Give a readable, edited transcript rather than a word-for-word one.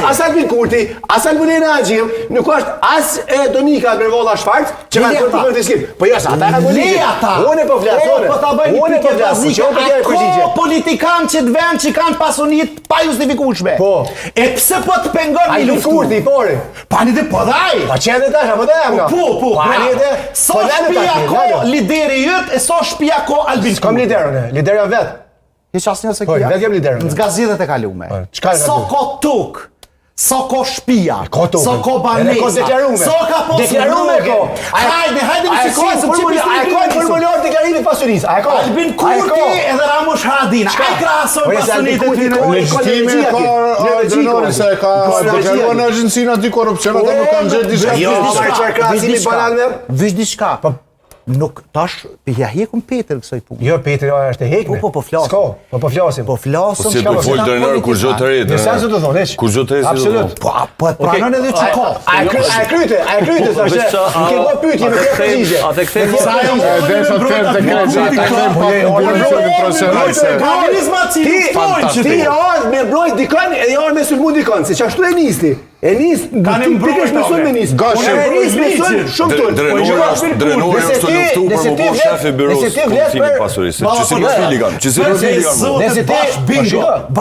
As Albin Kurti, as Albulena Haxhiu, nuk është as Donika Gërvolla Shfarc që kanë kontrolluar të skip. Po jo, ata kanë politika. Unë po flas, po ta bëjnë unë po flas. Ko politikanë që të vend që kanë pasunit pa justifikueshme. Po. E pse po të pengon Albin Kurti, pore. Pani dhe po dhaj. Pa çedhe tash, apo dajam nga. Po. Pani dhe so shpia ko lideri yt e so shpia ko Albin Kurti. Kam liderën, lidera vet. Je qasnjë se Po, kia. vetë jam liderën. Në gazetet e kalume. Çka So ko tuk. So ko shpia, so ko banesa, so ka deklarume ko. Hajde në shikoj se ai ka formular deklarimi pasurisë. Ai ka Albin Kurti edhe Ramush Haradinaj. Ai krahason pasunitë e tyre. Legjitimi ka drejtori se ka deklaruar në agjencinë antikorrupsion, ata nuk kanë gjetë diçka. Vish diçka. Nuk tash ja hekun Petër kësaj punë. Jo, Petri është e hekur. Po flasim. Po flasim. Po flasim. Si do fol trajner kur çdo të rrit. Në sensu të thonë, Kur çdo të rrit. Absolut. Po pranon edhe çka. Ai kryte thashë. Nuk e bë pyetje, nuk e përgjigje. Atë kthejmë Sa jo desha të them të krejtë, Ti me mbrojt dikon e janë me sulmu dikon, se çashtu e nisti. E nis, Kanë mbrojtur me sul me nis. Gashëm. E nis me sul shumë turp. Drenori është të luftu për më bërë shef i byros konfini pasurisë. Që si më fili kanë. Nëse ti bingo